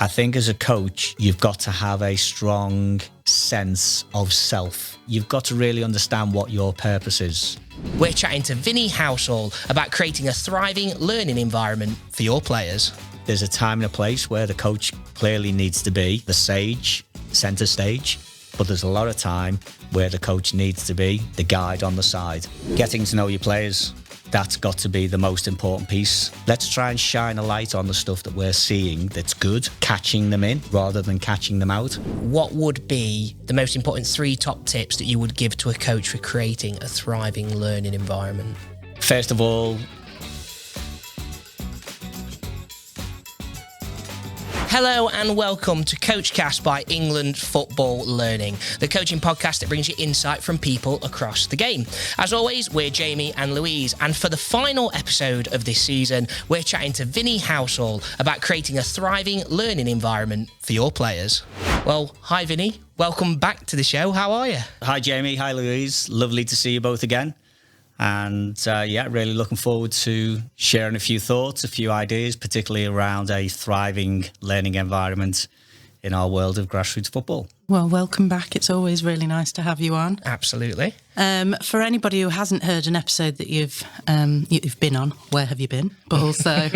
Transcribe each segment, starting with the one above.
I think as a coach, you've got to have a strong sense of self. You've got to really understand what your purpose is. We're chatting to Vinny Halsall about creating a thriving learning environment for your players. There's a time and a place where the coach clearly needs to be the sage, centre stage, but there's a lot of time where the coach needs to be the guide on the side. Getting to know your players, that's got to be the most important piece. Let's try and shine a light on the stuff that we're seeing that's good, catching them in rather than catching them out. What would be the most important 3 top tips that you would give to a coach for creating a thriving learning environment? First of all, hello and welcome to Coachcast by England Football Learning, the coaching podcast that brings you insight from people across the game. As always, we're Jamie and Louise, and for the final episode of this season, we're chatting to Vinny Halsall about creating a thriving learning environment for your players. Well, hi Vinny, welcome back to the show. How are you? Hi Jamie, hi Louise. Lovely to see you both again. And really looking forward to sharing a few thoughts, a few ideas, particularly around a thriving learning environment in our world of grassroots football. Well, welcome back. It's always really nice to have you on. Absolutely. For anybody who hasn't heard an episode that you've been on, where have you been? But also,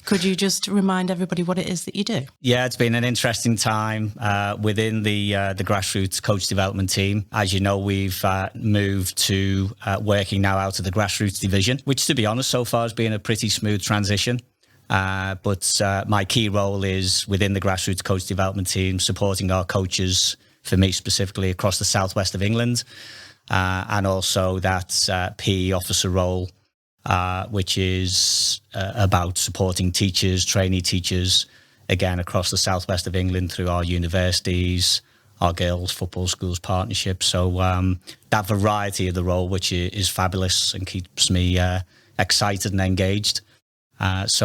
could you just remind everybody what it is that you do? Yeah, it's been an interesting time within the grassroots coach development team. As you know, we've moved to working now out of the grassroots division, which, to be honest, so far has been a pretty smooth transition. But my key role is within the grassroots coach development team, supporting our coaches, for me specifically, across the southwest of England, and also that PE officer role, which is about supporting teachers, trainee teachers, again, across the southwest of England through our universities, our girls' football schools partnership. So that variety of the role, which is fabulous and keeps me excited and engaged. That's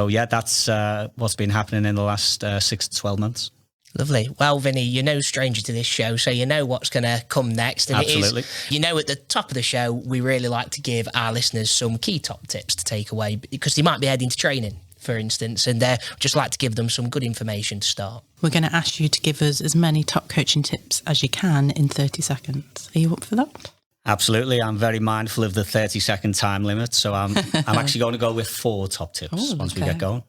what's been happening in the last 6 to 12 months. Lovely. Well, Vinny, you're no stranger to this show, so you know what's going to come next. And absolutely. At the top of the show, we really like to give our listeners some key top tips to take away, because they might be heading to training, for instance, and just like to give them some good information to start. We're going to ask you to give us as many top coaching tips as you can in 30 seconds. Are you up for that? Absolutely. I'm very mindful of the 30-second time limit, so I'm actually going to go with 4 top tips once we get going.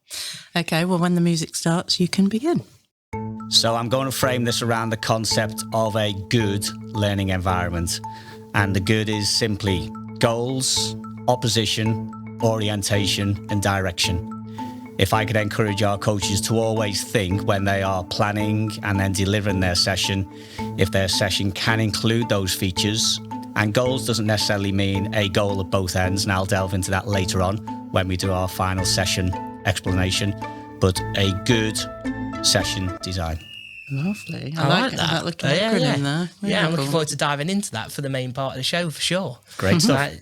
Okay, well, when the music starts, you can begin. So I'm going to frame this around the concept of a good learning environment. And the good is simply goals, opposition, orientation, and direction. If I could encourage our coaches to always think when they are planning and then delivering their session, if their session can include those features. And goals doesn't necessarily mean a goal at both ends, and I'll delve into that later on when we do our final session explanation, but a good session design. Lovely. I like that. That little acronym there. Yeah, I'm looking forward to diving into that for the main part of the show, for sure. Great stuff.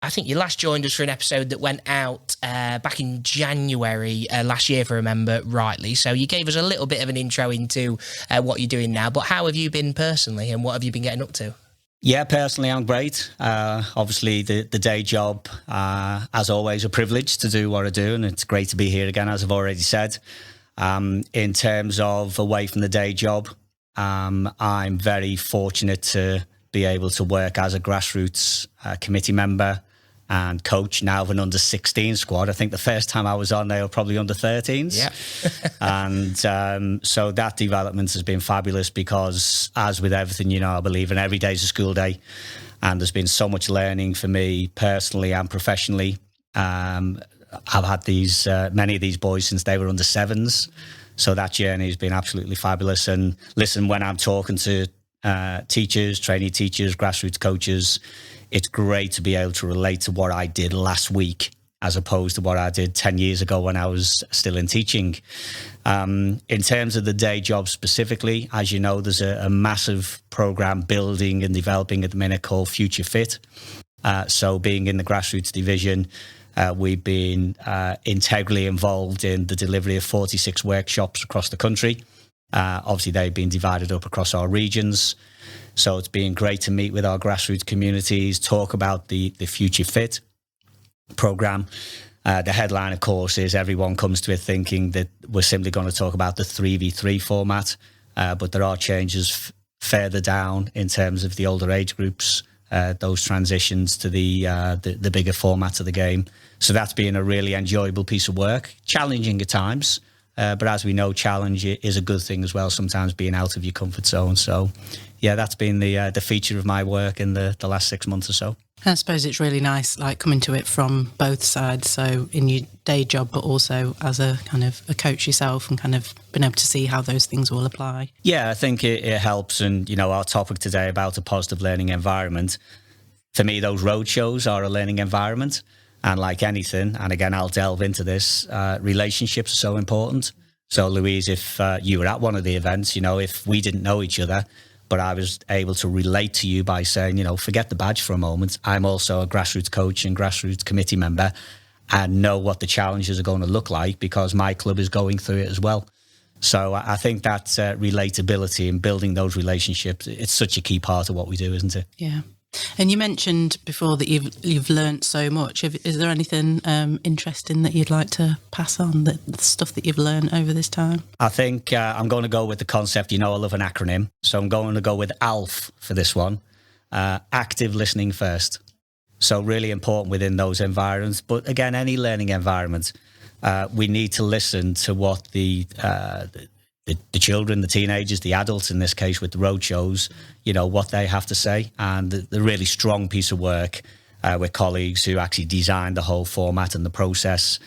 I think you last joined us for an episode that went out back in January last year, if I remember rightly. So you gave us a little bit of an intro into what you're doing now, but how have you been personally and what have you been getting up to? Yeah, personally, I'm great. Obviously, the day job, as always, a privilege to do what I do, and it's great to be here again, as I've already said. In terms of away from the day job, I'm very fortunate to be able to work as a grassroots committee member and coach now of an under-16 squad. I think the first time I was on, they were probably under-13s. Yeah. And so that development has been fabulous because, as with everything, I believe in every day's a school day. And there's been so much learning for me personally and professionally. I've had many of these boys since they were under-7s. So that journey has been absolutely fabulous. And listen, when I'm talking to teachers, trainee teachers, grassroots coaches, it's great to be able to relate to what I did last week as opposed to what I did 10 years ago when I was still in teaching. In terms of the day job specifically, as you know, there's a massive program building and developing at the minute called Future Fit. So being in the grassroots division, we've been integrally involved in the delivery of 46 workshops across the country. Obviously, they've been divided up across our regions. So it's been great to meet with our grassroots communities, talk about the Future Fit program. The headline, of course, is everyone comes to it thinking that we're simply going to talk about the 3v3 format, but there are changes further down in terms of the older age groups, those transitions to the bigger format of the game. So that's been a really enjoyable piece of work, challenging at times, but as we know, challenge is a good thing as well, sometimes being out of your comfort zone. So, yeah, that's been the feature of my work in the last 6 months or so. I suppose it's really nice, like, coming to it from both sides. So in your day job, but also as a kind of a coach yourself, and kind of being able to see how those things will apply. Yeah, I think it helps. And, our topic today about a positive learning environment, for me, those road shows are a learning environment. And like anything, and again, I'll delve into this, relationships are so important. So Louise, if you were at one of the events, if we didn't know each other, but I was able to relate to you by saying, forget the badge for a moment. I'm also a grassroots coach and grassroots committee member, and know what the challenges are going to look like because my club is going through it as well. So I think that relatability and building those relationships, it's such a key part of what we do, isn't it? Yeah. And you mentioned before that you've learnt so much. Is there anything interesting that you'd like to pass on, the stuff that you've learned over this time? I think I'm going to go with the concept, I love an acronym. So I'm going to go with ALF for this one, active listening first. So really important within those environments. But again, any learning environment, we need to listen to what the children, the teenagers, the adults in this case with the road shows, what they have to say. And the really strong piece of work with colleagues who actually designed the whole format and the process.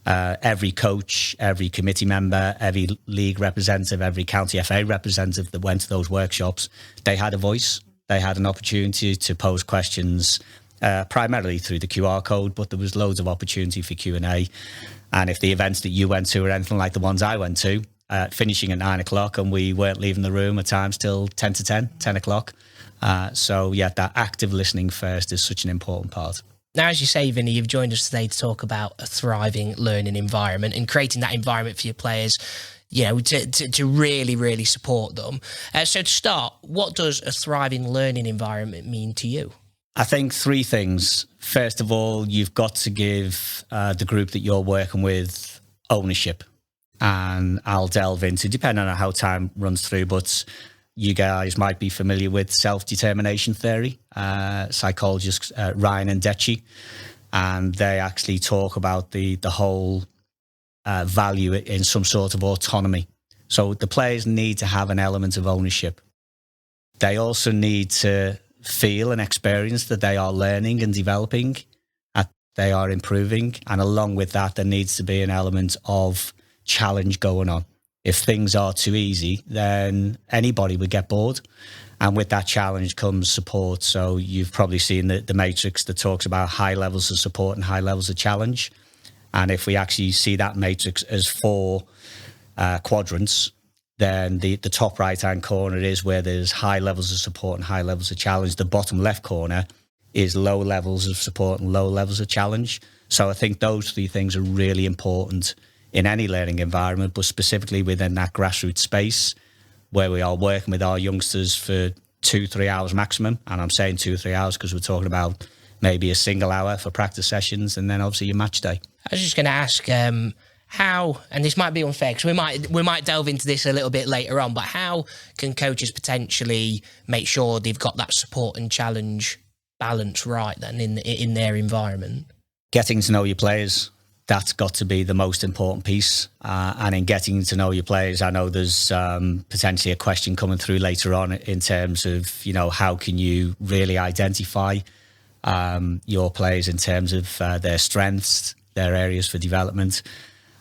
Every coach, every committee member, every league representative, every county FA representative that went to those workshops, they had a voice. They had an opportunity to pose questions, primarily through the QR code, but there was loads of opportunity for Q&A. And if the events that you went to were anything like the ones I went to, finishing at 9 o'clock, and we weren't leaving the room at times till 10 o'clock. So, yeah, that active listening first is such an important part. Now, as you say, Vinny, you've joined us today to talk about a thriving learning environment and creating that environment for your players, to really, really support them. So to start, what does a thriving learning environment mean to you? I think 3 things. First of all, you've got to give the group that you're working with ownership. And I'll delve into, depending on how time runs through, but you guys might be familiar with self-determination theory, psychologists Ryan and Decci, and they actually talk about the whole value in some sort of autonomy. So the players need to have an element of ownership. They also need to feel and experience that they are learning and developing, that they are improving, and along with that, there needs to be an element of challenge going on. If things are too easy, then anybody would get bored. And with that challenge comes support. So you've probably seen the matrix that talks about high levels of support and high levels of challenge. And if we actually see that matrix as 4 quadrants, then the top right-hand corner is where there's high levels of support and high levels of challenge. The bottom left corner is low levels of support and low levels of challenge. So I think those 3 things are really important in any learning environment, but specifically within that grassroots space where we are working with our youngsters for 2-3 hours maximum. And I'm saying 2-3 hours because we're talking about maybe a single hour for practice sessions and then obviously your match day. I was just going to ask how, and this might be unfair because we might delve into this a little bit later on, but how can coaches potentially make sure they've got that support and challenge balance right then in their environment? Getting to know your players. That's got to be the most important piece. And in getting to know your players, I know there's potentially a question coming through later on in terms of, how can you really identify your players in terms of their strengths, their areas for development.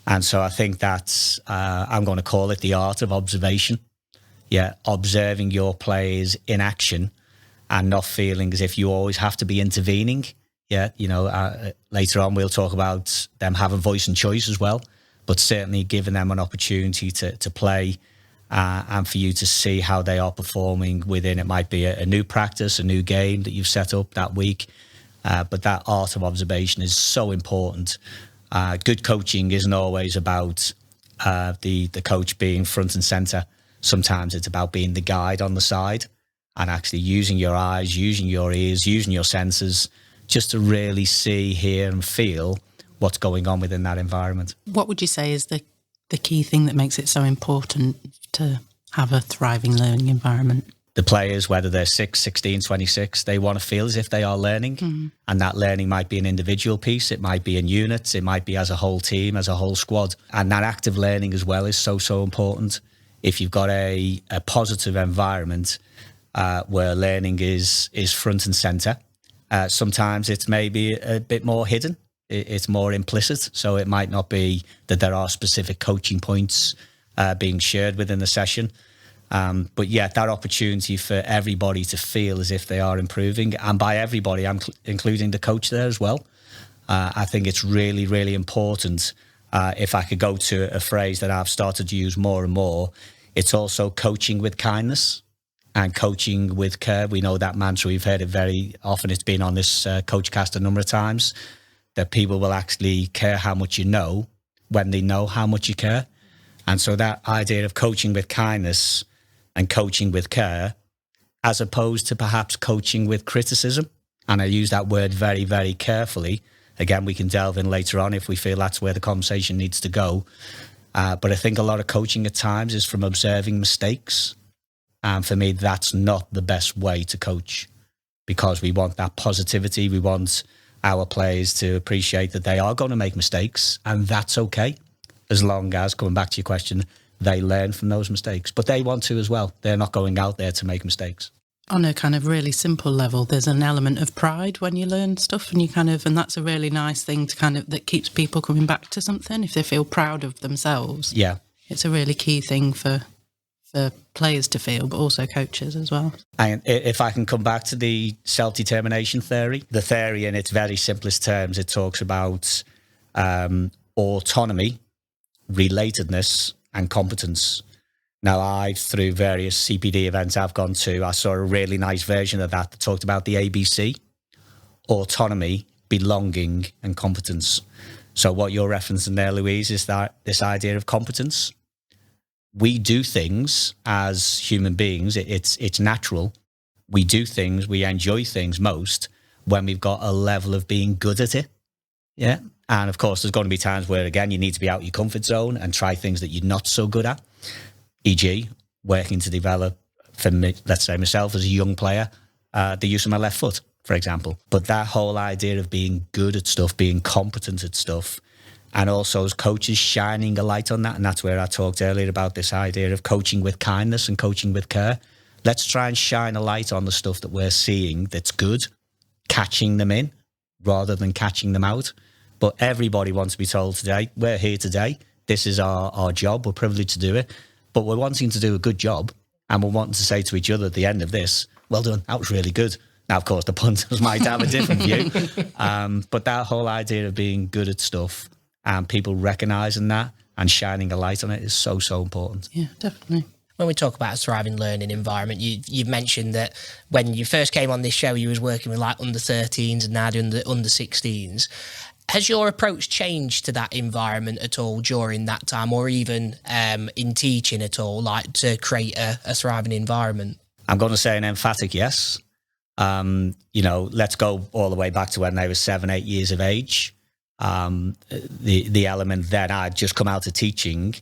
And so I think that's, I'm going to call it the art of observation. Yeah, observing your players in action and not feeling as if you always have to be intervening. Yeah, later on we'll talk about them having voice and choice as well, but certainly giving them an opportunity to play and for you to see how they are performing within. It might be a new practice, a new game that you've set up that week, but that art of observation is so important. Good coaching isn't always about the coach being front and centre. Sometimes it's about being the guide on the side and actually using your eyes, using your ears, using your senses, just to really see, hear and feel what's going on within that environment. What would you say is the key thing that makes it so important to have a thriving learning environment? The players, whether they're 6, 16, 26, they want to feel as if they are learning. And that learning might be an individual piece. It might be in units. It might be as a whole team, as a whole squad. And that active learning as well is so important. If you've got a positive environment where learning is front and centre, sometimes it's maybe a bit more hidden. It's more implicit. So it might not be that there are specific coaching points being shared within the session. But yeah, that opportunity for everybody to feel as if they are improving, and by everybody, I'm including the coach there as well. I think it's really, really important. If I could go to a phrase that I've started to use more and more, it's also coaching with kindness and coaching with care. We know that mantra, we've heard it very often. It's been on this Coachcast a number of times, that people will actually care how much you know when they know how much you care. And so that idea of coaching with kindness and coaching with care, as opposed to perhaps coaching with criticism. And I use that word very, very carefully. Again, we can delve in later on if we feel that's where the conversation needs to go. But I think a lot of coaching at times is from observing mistakes. And for me, that's not the best way to coach, because we want that positivity. We want our players to appreciate that they are going to make mistakes, and that's okay, as long as, coming back to your question, they learn from those mistakes. But they want to as well. They're not going out there to make mistakes. On a kind of really simple level, there's an element of pride when you learn stuff, and and that's a really nice thing to that keeps people coming back to something if they feel proud of themselves. Yeah. It's a really key thing for players to feel, but also coaches as well. And if I can come back to the self-determination theory, the theory in its very simplest terms, it talks about autonomy, relatedness, and competence. Now, through various CPD events I've gone to, I saw a really nice version of that talked about the ABC: autonomy, belonging, and competence. So what you're referencing there, Louise, is that this idea of competence. We do things as human beings. It's natural. We do things, we enjoy things most when we've got a level of being good at it. Yeah. And of course, there's going to be times where, again, you need to be out of your comfort zone and try things that you're not so good at. E.g., working to develop, for me, let's say myself as a young player, the use of my left foot, for example. But that whole idea of being good at stuff, being competent at stuff, and also as coaches shining a light on that. And that's where I talked earlier about this idea of coaching with kindness and coaching with care. Let's try and shine a light on the stuff that we're seeing that's good, catching them in rather than catching them out. But everybody wants to be told today, we're here today, this is our job, we're privileged to do it, but we're wanting to do a good job, and we're wanting to say to each other at the end of this, well done, that was really good. Now, of course, the punters might have a different view, but that whole idea of being good at stuff and people recognising that and shining a light on it is so important. Yeah, definitely. When we talk about a thriving learning environment, you've mentioned that when you first came on this show, you was working with like under 13s and now doing the under 16s. Has your approach changed to that environment at all during that time, or even in teaching at all, like to create a thriving environment? I'm going to say an emphatic yes. Let's go all the way back to when they were 7, 8 years of age. The element then, I'd just come out of teaching,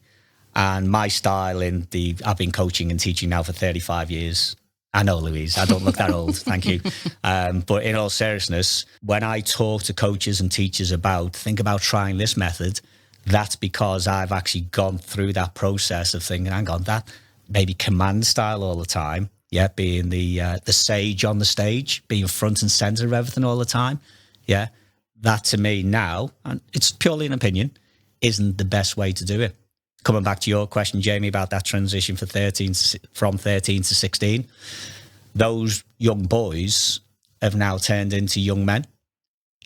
and my style I've been coaching and teaching now for 35 years. I know, Louise, I don't look that old, thank you. But in all seriousness, when I talk to coaches and teachers think about trying this method, that's because I've actually gone through that process of thinking, hang on, that maybe command style all the time, yeah, being the sage on the stage, being front and centre of everything all the time, yeah, that to me now, and it's purely an opinion, isn't the best way to do it. Coming back to your question, Jamie, about that transition from 13 to 16, those young boys have now turned into young men.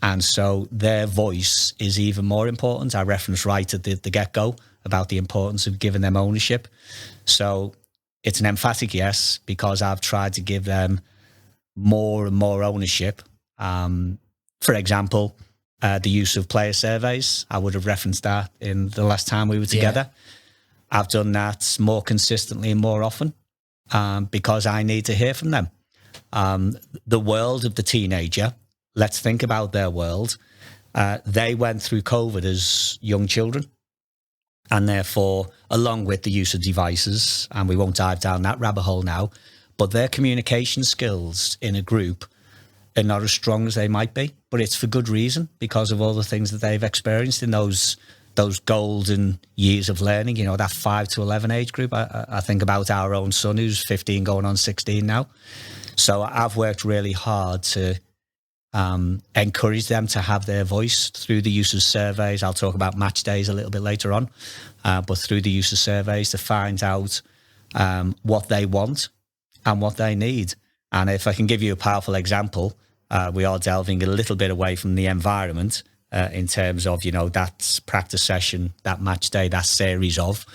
And so their voice is even more important. I referenced right at the get-go about the importance of giving them ownership. So it's an emphatic yes, because I've tried to give them more and more ownership. For example, the use of player surveys. I would have referenced that in the last time we were together. Yeah. I've done that more consistently and more often because I need to hear from them. The world of the teenager, let's think about their world. They went through COVID as young children, and therefore, along with the use of devices, and we won't dive down that rabbit hole now, but their communication skills in a group are not as strong as they might be. But it's for good reason, because of all the things that they've experienced in those golden years of learning, you know, that 5 to 11 age group. I think about our own son, who's 15 going on 16 now. So I've worked really hard to encourage them to have their voice through the use of surveys. I'll talk about match days a little bit later on, but through the use of surveys to find out what they want and what they need. And if I can give you a powerful example, we are delving a little bit away from the environment in terms of, you know, that practice session, that match day, that series of.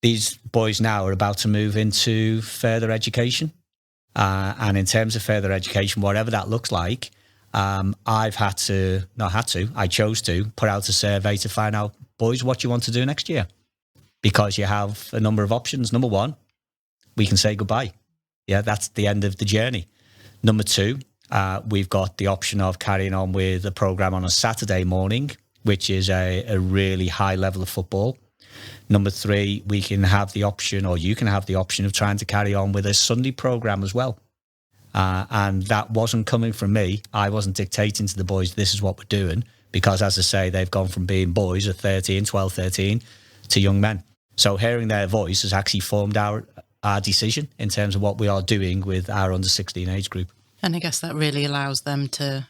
These boys now are about to move into further education. And in terms of further education, whatever that looks like, I chose to put out a survey to find out, boys, what you want to do next year. Because you have a number of options. Number one, we can say goodbye. Yeah, that's the end of the journey. Number two, we've got the option of carrying on with a program on a Saturday morning, which is a really high level of football. Number three, we can have the option, or you can have the option of trying to carry on with a Sunday program as well. And that wasn't coming from me. I wasn't dictating to the boys, this is what we're doing, because as I say, they've gone from being boys at 12, 13 to young men. So hearing their voice has actually formed our decision in terms of what we are doing with our under 16 age group. And I guess that really allows them to,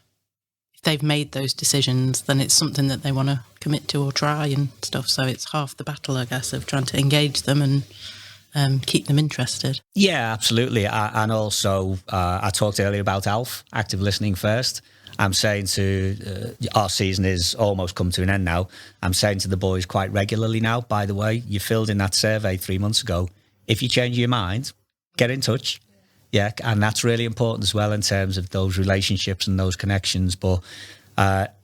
if they've made those decisions, then it's something that they want to commit to or try and stuff. So it's half the battle, I guess, of trying to engage them and keep them interested. Yeah, absolutely. And also, I talked earlier about ALF, active listening first. I'm saying to, our season is almost come to an end now. I'm saying to the boys quite regularly now, by the way, you filled in that survey 3 months ago. If you change your mind, get in touch. Yeah, and that's really important as well in terms of those relationships and those connections. But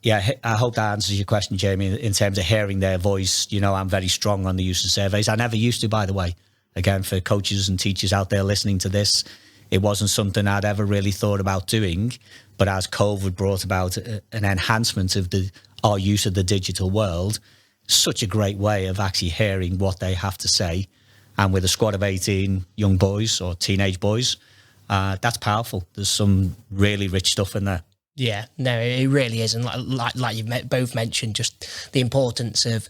yeah, I hope that answers your question, Jamie, in terms of hearing their voice. You know, I'm very strong on the use of surveys. I never used to, by the way. Again, for coaches and teachers out there listening to this, it wasn't something I'd ever really thought about doing. But as COVID brought about an enhancement of our use of the digital world, such a great way of actually hearing what they have to say. And with a squad of 18 young boys or teenage boys, that's powerful. There's some really rich stuff in there. Yeah, no, it really is. And like you've both mentioned, just the importance of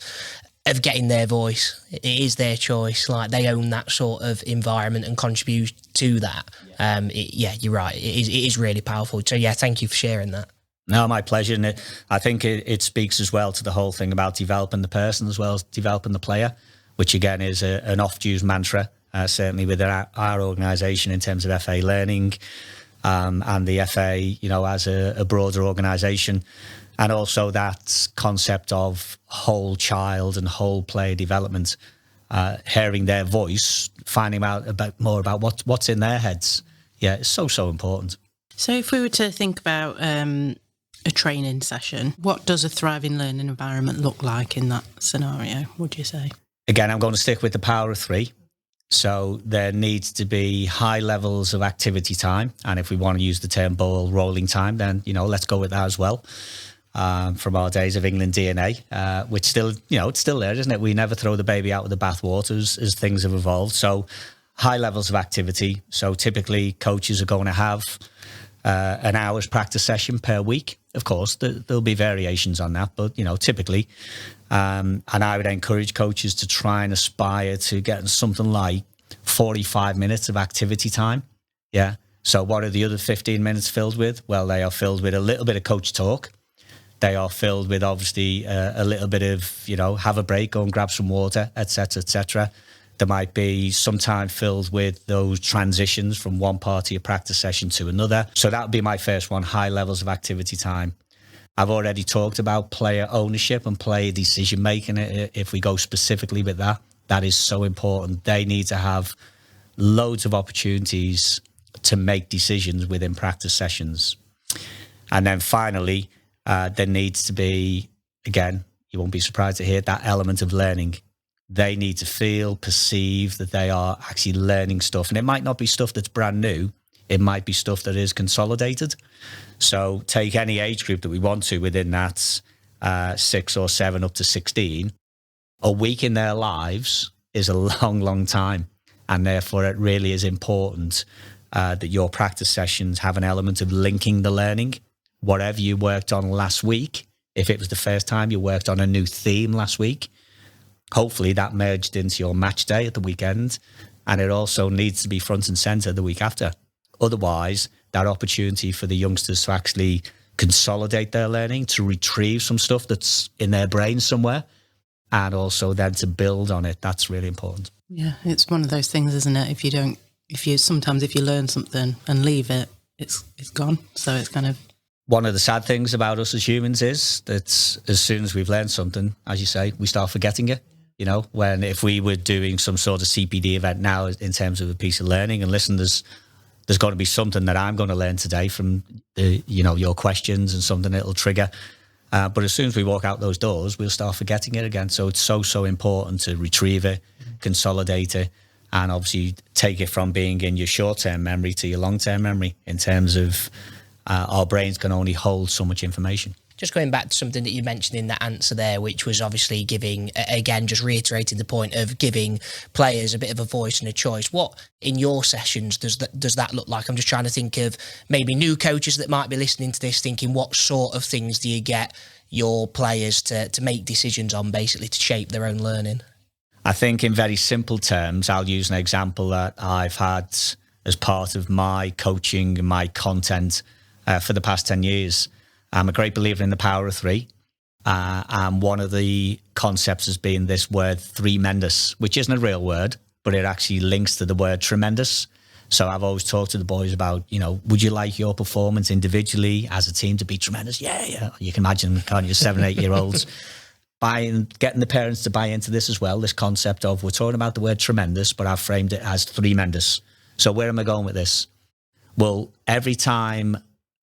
getting their voice. It is their choice. Like, they own that sort of environment and contribute to that. Yeah, you're right. It is really powerful. So yeah, thank you for sharing that. No, my pleasure. And I think it speaks as well to the whole thing about developing the person as well as developing the player, which again is an oft-used mantra, certainly within our organisation in terms of FA learning and the FA, you know, as a broader organisation. And also that concept of whole child and whole player development, hearing their voice, finding out more about what's in their heads. Yeah, it's so important. So if we were to think about a training session, what does a thriving learning environment look like in that scenario, would you say? Again, I'm going to stick with the power of three. So there needs to be high levels of activity time. And if we want to use the term ball rolling time, then, you know, let's go with that as well. From our days of England DNA, which still, you know, it's still there, isn't it? We never throw the baby out with the bathwater as things have evolved. So high levels of activity. So typically coaches are going to have an hour's practice session per week. Of course, there'll be variations on that, but, you know, typically, and I would encourage coaches to try and aspire to getting something like 45 minutes of activity time. Yeah. So what are the other 15 minutes filled with? Well, they are filled with a little bit of coach talk. They are filled with, obviously, a little bit of, you know, have a break, go and grab some water, etc., etc. There might be some time filled with those transitions from one part of your practice session to another. So that would be my first one, high levels of activity time. I've already talked about player ownership and player decision-making. If we go specifically with that, that is so important. They need to have loads of opportunities to make decisions within practice sessions. And then finally, there needs to be, again, you won't be surprised to hear, that element of learning. They need to feel, perceive that they are actually learning stuff. And it might not be stuff that's brand new. It might be stuff that is consolidated. So take any age group that we want to within that 6 or 7 up to 16. A week in their lives is a long, long time. And therefore, it really is important that your practice sessions have an element of linking the learning. Whatever you worked on last week, if it was the first time you worked on a new theme last week, hopefully that merged into your match day at the weekend. And it also needs to be front and center the week after. Otherwise, that opportunity for the youngsters to actually consolidate their learning, to retrieve some stuff that's in their brain somewhere, and also then to build on it, that's really important. Yeah, it's one of those things, isn't it? If you learn something and leave it, it's gone. So it's kind of... One of the sad things about us as humans is that as soon as we've learned something, as you say, we start forgetting it. You know, when if we were doing some sort of CPD event now in terms of a piece of learning, and listen, there's got to be something that I'm going to learn today from your questions and something that'll trigger. But as soon as we walk out those doors, we'll start forgetting it again. So it's so important to retrieve it, consolidate it, and obviously take it from being in your short-term memory to your long-term memory in terms of our brains can only hold so much information. Just going back to something that you mentioned in that answer there, which was obviously giving, again, just reiterating the point of giving players a bit of a voice and a choice. What, in your sessions, does that look like? I'm just trying to think of maybe new coaches that might be listening to this thinking, what sort of things do you get your players to make decisions on, basically, to shape their own learning? I think in very simple terms, I'll use an example that I've had as part of my coaching and my content for the past 10 years. I'm a great believer in the power of three. And one of the concepts has been this word tremendous, which isn't a real word, but it actually links to the word tremendous. So I've always talked to the boys about, would you like your performance individually as a team to be tremendous? Yeah. You can imagine, can't you, 7, 8 year olds getting the parents to buy into this as well, this concept of we're talking about the word tremendous, but I've framed it as tremendous. So where am I going with this? Well, every time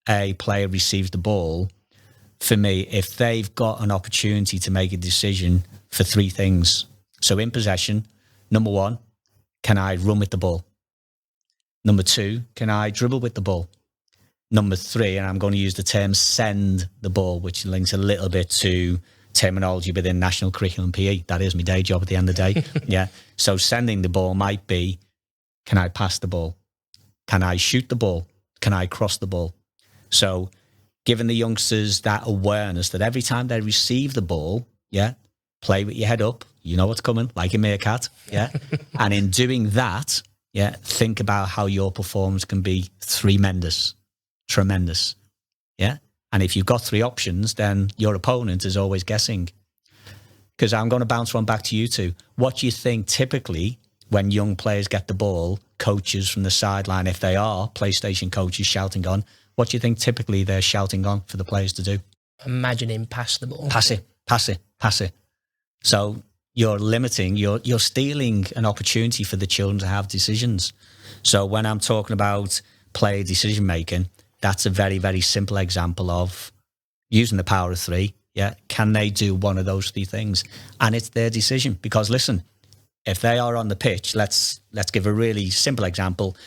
a player receives the ball, for me, if they've got an opportunity to make a decision for 3 things. So in possession, number 1, can I run with the ball? Number 2, can I dribble with the ball? Number 3, and I'm going to use the term send the ball, which links a little bit to terminology within national curriculum PE. That is my day job at the end of the day. Yeah. So sending the ball might be, can I pass the ball? Can I shoot the ball? Can I cross the ball? So giving the youngsters that awareness that every time they receive the ball, play with your head up, you know what's coming, like a meerkat, and in doing that, think about how your performance can be tremendous, and if you've got 3 options, then your opponent is always guessing. Because I'm going to bounce one back to you two. What do you think typically when young players get the ball, coaches from the sideline, if they are PlayStation coaches shouting on, what do you think typically they're shouting on for the players to do? Imagining pass the ball. Pass it. So you're limiting, you're stealing an opportunity for the children to have decisions. So when I'm talking about player decision making, that's a very, very simple example of using the power of 3. Can they do one of those 3 things? And it's their decision. Because listen, if they are on the pitch, let's give a really simple example,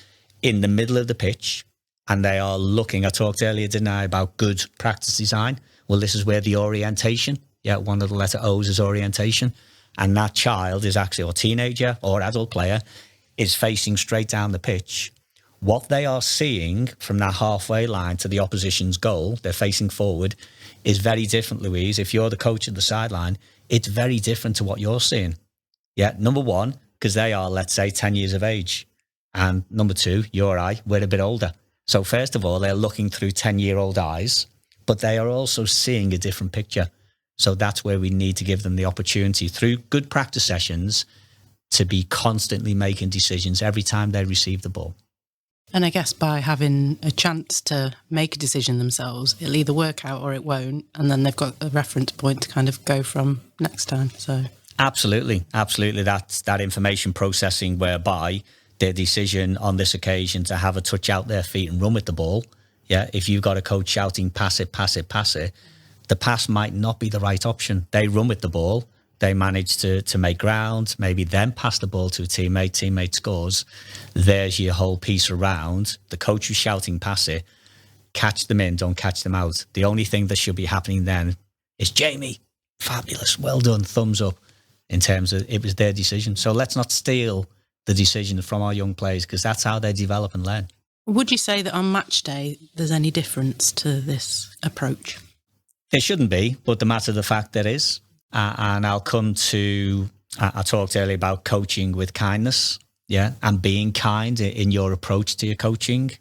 in the middle of the pitch, and they are looking, I talked earlier, didn't I, about good practice design. Well, this is where the orientation, one of the letter O's is orientation. And that child is actually, or teenager or adult player, is facing straight down the pitch. What they are seeing from that halfway line to the opposition's goal, they're facing forward, is very different, Louise. If you're the coach at the sideline, it's very different to what you're seeing. Number 1, because they are, let's say, 10 years of age. And number 2, you or I, we're a bit older. So first of all, they're looking through 10-year-old eyes, but they are also seeing a different picture. So that's where we need to give them the opportunity through good practice sessions to be constantly making decisions every time they receive the ball. And I guess by having a chance to make a decision themselves, it'll either work out or it won't. And then they've got a reference point to kind of go from next time. So Absolutely. That's that information processing whereby their decision on this occasion to have a touch out their feet and run with the ball. If you've got a coach shouting, pass it, the pass might not be the right option. They run with the ball, they manage to make ground, maybe then pass the ball to a teammate scores. There's your whole piece around the coach who's shouting, pass it, catch them in, don't catch them out. The only thing that should be happening then is, Jamie, fabulous, well done, thumbs up, in terms of it was their decision. So let's not steal the decision from our young players, because that's how they develop and learn. Would you say that on match day there's any difference to this approach? There shouldn't be, but the matter of the fact there is. And I'll come to, I talked earlier about coaching with kindness, and being kind in your approach to your coaching.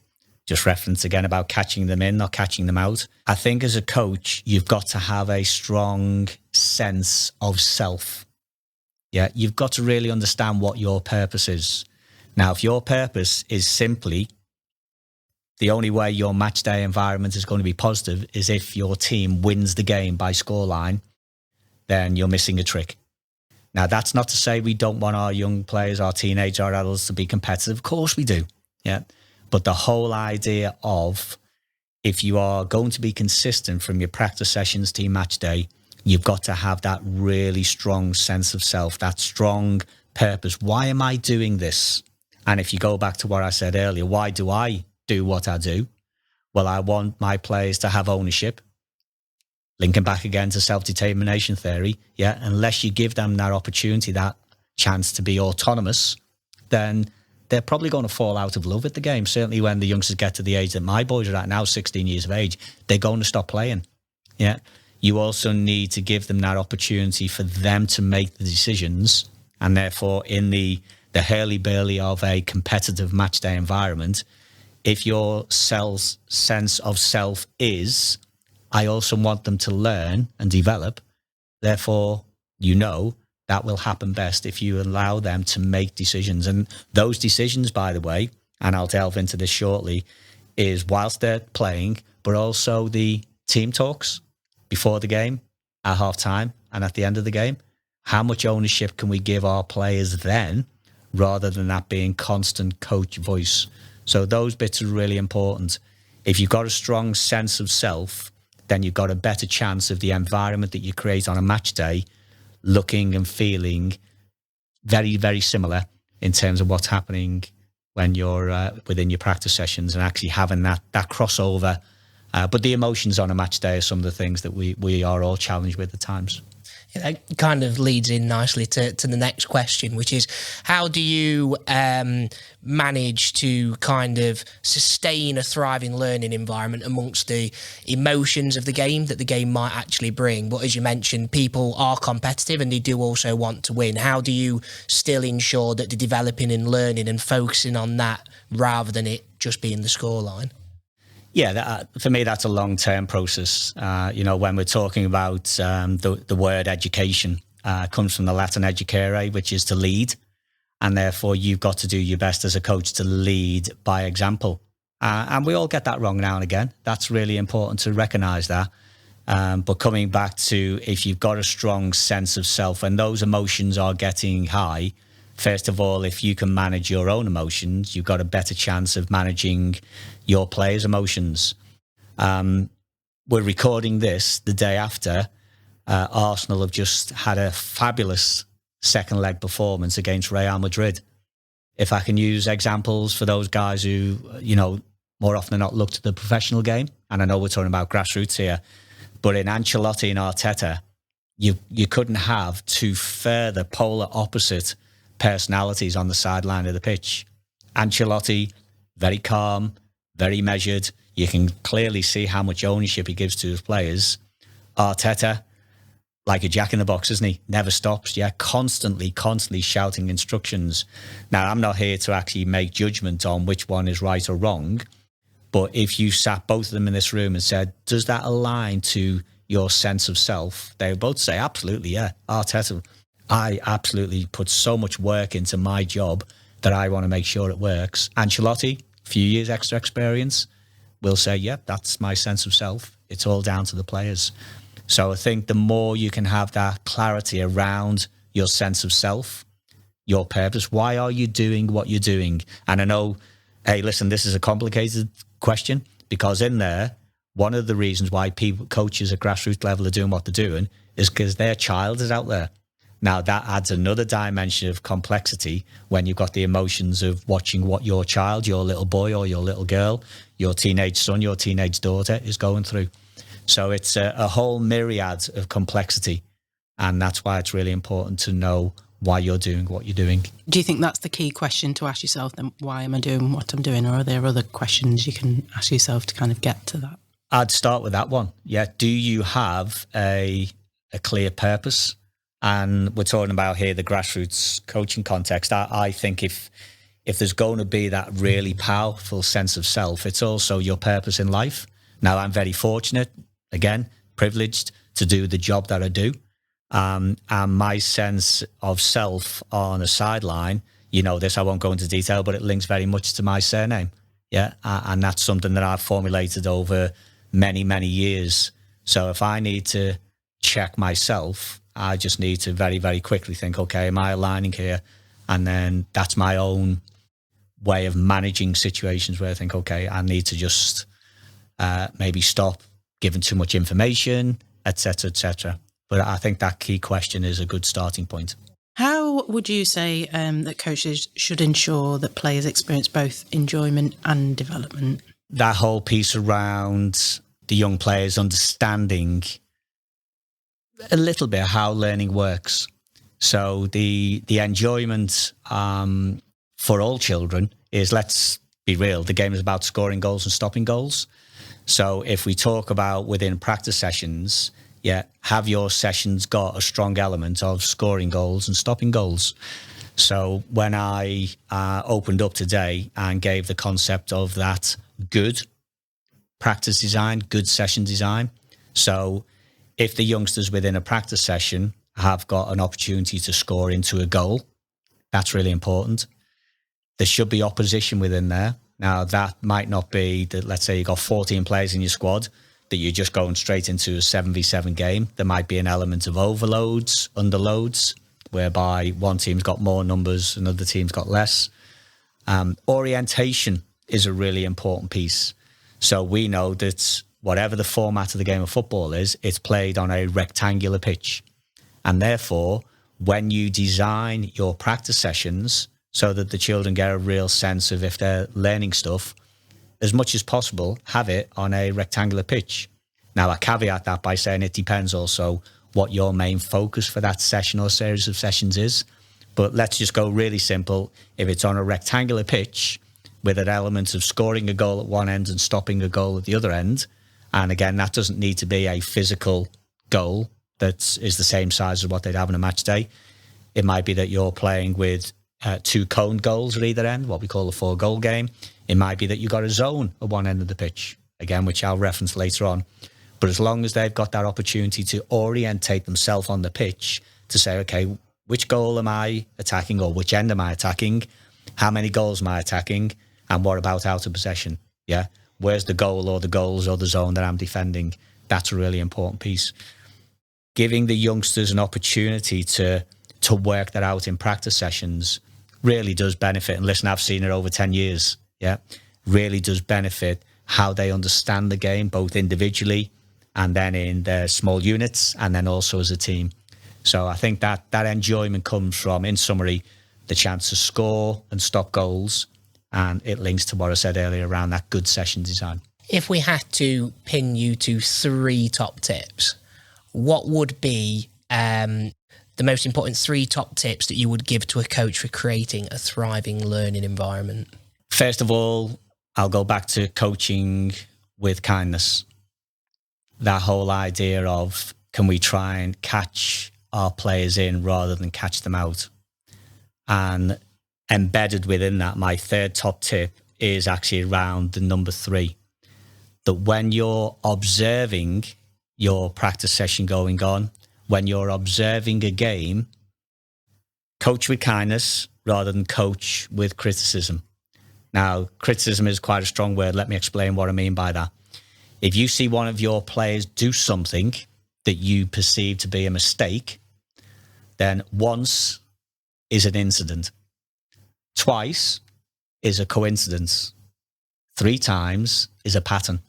Just reference again about catching them in, not catching them out. I think as a coach, you've got to have a strong sense of self. You've got to really understand what your purpose is. Now, if your purpose is simply, the only way your match day environment is going to be positive is if your team wins the game by scoreline, then you're missing a trick. Now, that's not to say we don't want our young players, our teenagers, our adults to be competitive. Of course we do. But the whole idea of, if you are going to be consistent from your practice sessions to your match day, you've got to have that really strong sense of self, that strong purpose. Why am I doing this? And if you go back to what I said earlier, why do I do what I do? Well, I want my players to have ownership. Linking back again to self-determination theory, unless you give them that opportunity, that chance to be autonomous, then they're probably going to fall out of love with the game. Certainly when the youngsters get to the age that my boys are at now, 16 years of age, they're going to stop playing. You also need to give them that opportunity for them to make the decisions, and therefore in the hurly-burly of a competitive match day environment, if your sense of self is, I also want them to learn and develop, therefore, that will happen best if you allow them to make decisions. And those decisions, by the way, and I'll delve into this shortly, is whilst they're playing, but also the team talks before the game, at half time, and at the end of the game. How much ownership can we give our players then, rather than that being constant coach voice? So those bits are really important. If you've got a strong sense of self, then you've got a better chance of the environment that you create on a match day looking and feeling very, very similar in terms of what's happening when you're within your practice sessions, and actually having that crossover. But the emotions on a match day are some of the things that we are all challenged with at times. That kind of leads in nicely to the next question, which is, how do you manage to kind of sustain a thriving learning environment amongst the emotions of the game that the game might actually bring? But as you mentioned, people are competitive and they do also want to win. How do you still ensure that they're developing and learning and focusing on that rather than it just being the scoreline? For me, that's a long-term process. When we're talking about the word education, comes from the Latin educare, which is to lead. And therefore, you've got to do your best as a coach to lead by example. And we all get that wrong now and again. That's really important to recognise that. But coming back to, if you've got a strong sense of self, when those emotions are getting high, first of all, if you can manage your own emotions, you've got a better chance of managing your players' emotions. We're recording this the day after Arsenal have just had a fabulous second leg performance against Real Madrid. If I can use examples for those guys who, more often than not look to the professional game, and I know we're talking about grassroots here, but in Ancelotti and Arteta, you couldn't have two further polar opposite personalities on the sideline of the pitch. Ancelotti, very calm, very measured. You can clearly see how much ownership he gives to his players. Arteta, like a jack in the box, isn't he? Never stops, constantly shouting instructions. Now, I'm not here to actually make judgment on which one is right or wrong, but if you sat both of them in this room and said, does that align to your sense of self? They would both say, absolutely, yeah. Arteta, I absolutely put so much work into my job that I want to make sure it works. Ancelotti, a few years extra experience, will say, yep, that's my sense of self. It's all down to the players. So I think the more you can have that clarity around your sense of self, your purpose, why are you doing what you're doing? And I know, hey, listen, this is a complicated question, because in there, one of the reasons why coaches at grassroots level are doing what they're doing is because their child is out there. Now, that adds another dimension of complexity when you've got the emotions of watching what your child, your little boy or your little girl, your teenage son, your teenage daughter is going through. So it's a whole myriad of complexity. And that's why it's really important to know why you're doing what you're doing. Do you think that's the key question to ask yourself then? Why am I doing what I'm doing? Or are there other questions you can ask yourself to kind of get to that? I'd start with that one. Yeah. Do you have a clear purpose? And we're talking about here the grassroots coaching context. I think if there's going to be that really powerful sense of self, it's also your purpose in life. Now, I'm very fortunate, again, privileged to do the job that I do. And my sense of self on a sideline, you know this, I won't go into detail, but it links very much to my surname. Yeah. And that's something that I've formulated over many, many years. So if I need to check myself, I just need to very, very quickly think, okay, am I aligning here? And then that's my own way of managing situations where I think, okay, I need to just maybe stop giving too much information, etc., etc. But I think that key question is a good starting point. How would you say that coaches should ensure that players experience both enjoyment and development? That whole piece around the young players understanding a little bit how learning works. So the enjoyment for all children is, let's be real, the game is about scoring goals and stopping goals. So if we talk about within practice sessions, have your sessions got a strong element of scoring goals and stopping goals? So when I opened up today and gave the concept of that good practice design, good session design. So if the youngsters within a practice session have got an opportunity to score into a goal, that's really important. There should be opposition within there. Now, that might not be that, let's say you've got 14 players in your squad, that you're just going straight into a 7v7 game. There might be an element of overloads, underloads, whereby one team's got more numbers, another team's got less. Orientation is a really important piece. So we know that whatever the format of the game of football is, it's played on a rectangular pitch. And therefore, when you design your practice sessions so that the children get a real sense of if they're learning stuff, as much as possible, have it on a rectangular pitch. Now, I caveat that by saying it depends also what your main focus for that session or series of sessions is. But let's just go really simple. If it's on a rectangular pitch with an element of scoring a goal at one end and stopping a goal at the other end, and again, that doesn't need to be a physical goal that is the same size as what they'd have in a match day. It might be that you're playing with 2 coned goals at either end, what we call a 4-goal game. It might be that you've got a zone at one end of the pitch, again, which I'll reference later on. But as long as they've got that opportunity to orientate themselves on the pitch to say, okay, which goal am I attacking or which end am I attacking? How many goals am I attacking? And what about out of possession? Yeah. Where's the goal or the goals or the zone that I'm defending? That's a really important piece. Giving the youngsters an opportunity to work that out in practice sessions really does benefit. And listen, I've seen it over 10 years. Yeah. Really does benefit how they understand the game, both individually and then in their small units and then also as a team. So I think that enjoyment comes from, in summary, the chance to score and stop goals. And it links to what I said earlier around that good session design. If we had to pin you to 3 top tips, what would be the most important 3 top tips that you would give to a coach for creating a thriving learning environment? First of all, I'll go back to coaching with kindness. That whole idea of, can we try and catch our players in rather than catch them out? And embedded within that, my third top tip is actually around the number 3. That when you're observing your practice session going on, when you're observing a game, coach with kindness rather than coach with criticism. Now, criticism is quite a strong word. Let me explain what I mean by that. If you see one of your players do something that you perceive to be a mistake, then once is an incident. Twice is a coincidence. 3 times is a pattern.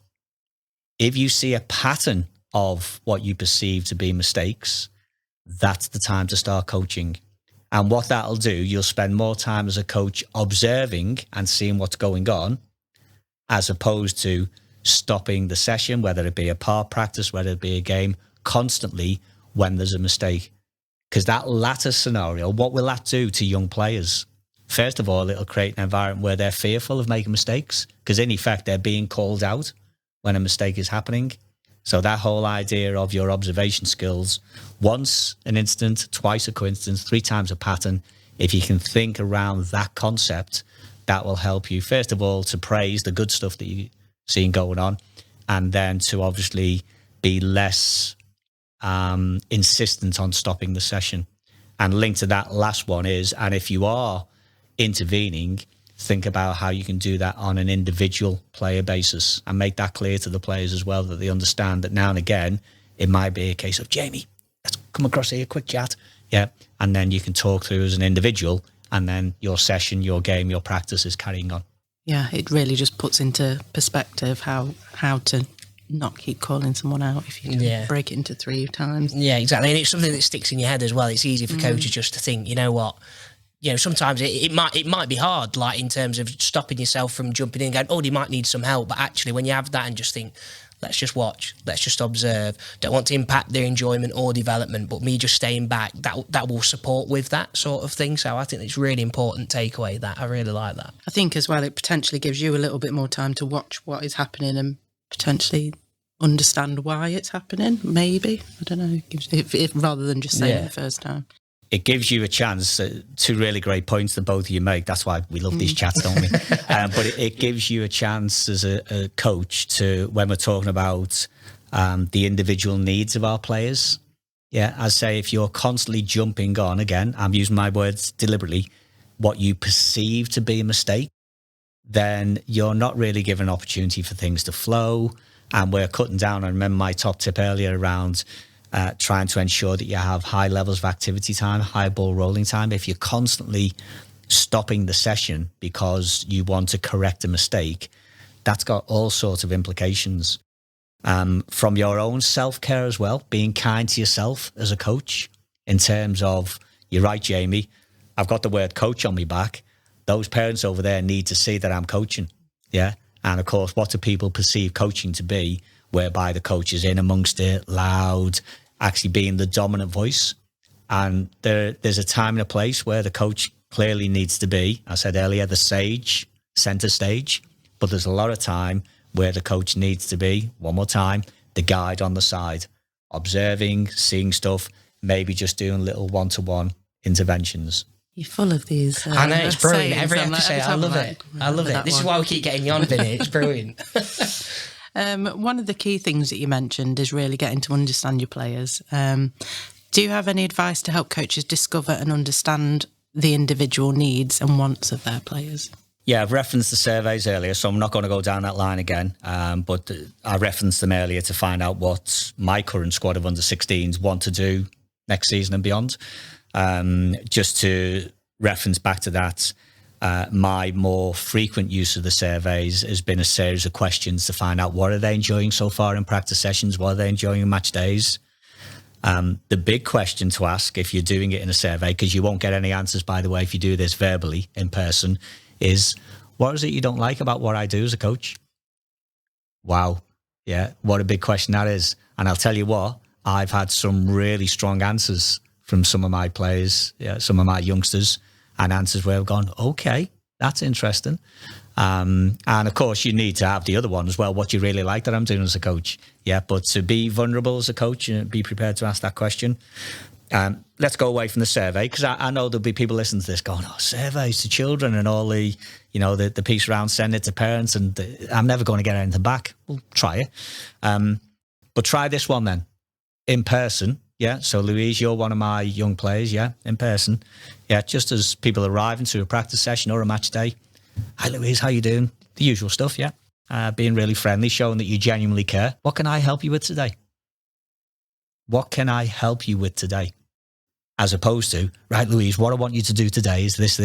If you see a pattern of what you perceive to be mistakes, that's the time to start coaching. And what that'll do, you'll spend more time as a coach observing and seeing what's going on, as opposed to stopping the session, whether it be a part practice, whether it be a game, constantly when there's a mistake. Because that latter scenario, what will that do to young players? First of all, it'll create an environment where they're fearful of making mistakes, because in effect, they're being called out when a mistake is happening. So that whole idea of your observation skills, once an incident, twice a coincidence, 3 times a pattern, if you can think around that concept, that will help you, first of all, to praise the good stuff that you're seeing going on, and then to obviously be less insistent on stopping the session. And linked to that last one is, and if you are intervening, think about how you can do that on an individual player basis and make that clear to the players as well, that they understand that now and again, it might be a case of, Jamie, let's come across here, quick chat. Yeah. And then you can talk through as an individual, and then your session, your game, your practice is carrying on. Yeah, it really just puts into perspective how to not keep calling someone out if you can break it into 3 times. Yeah, exactly. And it's something that sticks in your head as well. It's easy for coaches just to think, you know what, sometimes it might be hard, like in terms of stopping yourself from jumping in and going, oh, you might need some help. But actually, when you have that and just think, let's just watch, let's just observe, don't want to impact their enjoyment or development, but me just staying back, that will support with that sort of thing. So I think it's really important takeaway that. I really like that. I think as well, it potentially gives you a little bit more time to watch what is happening and potentially understand why it's happening, maybe. I don't know, if rather than just saying it the first time. It gives you a chance, 2 really great points that both of you make. That's why we love these chats, don't we? But it gives you a chance as a coach to, when we're talking about the individual needs of our players. Yeah, I say, if you're constantly jumping on, again, I'm using my words deliberately, what you perceive to be a mistake, then you're not really given an opportunity for things to flow. And we're cutting down. I remember my top tip earlier around trying to ensure that you have high levels of activity time, high ball rolling time. If you're constantly stopping the session because you want to correct a mistake, that's got all sorts of implications. From your own self-care as well, being kind to yourself as a coach, in terms of, you're right, Jamie, I've got the word coach on me back. Those parents over there need to see that I'm coaching. Yeah. And of course, what do people perceive coaching to be, whereby the coach is in amongst it, loud, actually being the dominant voice. And there's a time and a place where the coach clearly needs to be, I said earlier, the sage, center stage. But there's a lot of time where the coach needs to be, one more time, the guide on the side, observing, seeing stuff, maybe just doing little one-to-one interventions. You're full of these. I know, it's brilliant. Every episode, I love it. I love it. This is why we keep getting you on, Vinny. It's brilliant. One of the key things that you mentioned is really getting to understand your players. Do you have any advice to help coaches discover and understand the individual needs and wants of their players? Yeah, I've referenced the surveys earlier, so I'm not going to go down that line again. But I referenced them earlier to find out what my current squad of under-16s want to do next season and beyond. Just to reference back to that, my more frequent use of the surveys has been a series of questions to find out what are they enjoying so far in practice sessions, what are they enjoying in match days. The big question to ask if you're doing it in a survey, because you won't get any answers, by the way, if you do this verbally in person, is what is it you don't like about what I do as a coach? Wow. Yeah, what a big question that is. And I'll tell you what, I've had some really strong answers from some of my players, some of my youngsters, and answers where I've gone, okay, that's interesting. And of course, you need to have the other one as well, what you really like that I'm doing as a coach. Yeah, but to be vulnerable as a coach and be prepared to ask that question. Let's go away from the survey, because I know there'll be people listening to this going, oh, surveys to children and all the, the piece around sending it to parents, and I'm never going to get anything back. Well, try it. But try this one then, in person. Yeah, so Louise, you're one of my young players, yeah, in person. Yeah, just as people arrive into a practice session or a match day. Hi, Louise, how you doing? The usual stuff, yeah. Being really friendly, showing that you genuinely care. What can I help you with today? What can I help you with today? As opposed to, right, Louise, what I want you to do today is this,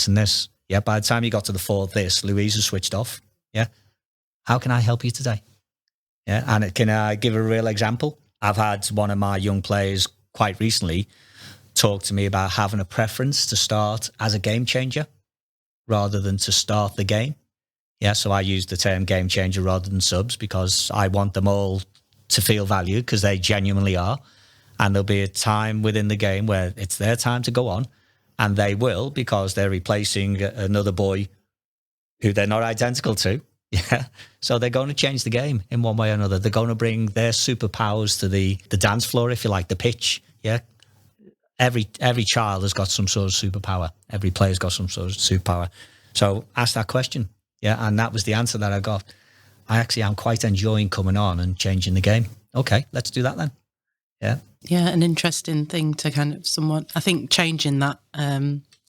and this. Yeah, by the time you got to the fourth this, Louise has switched off. Yeah. How can I help you today? Yeah, and can I give a real example? I've had one of my young players quite recently talked to me about having a preference to start as a game changer rather than to start the game. Yeah, so I use the term game changer rather than subs because I want them all to feel valued because they genuinely are. And there'll be a time within the game where it's their time to go on, and they will because they're replacing another boy who they're not identical to. Yeah, so they're going to change the game in one way or another. They're going to bring their superpowers to the dance floor, if you like, the pitch. Yeah, every child has got some sort of superpower. Every player's got some sort of superpower. So ask that question. Yeah, and that was the answer that I got. I actually am quite enjoying coming on and changing the game. Okay, let's do that then. Yeah. Yeah, an interesting thing to kind of somewhat, I think changing that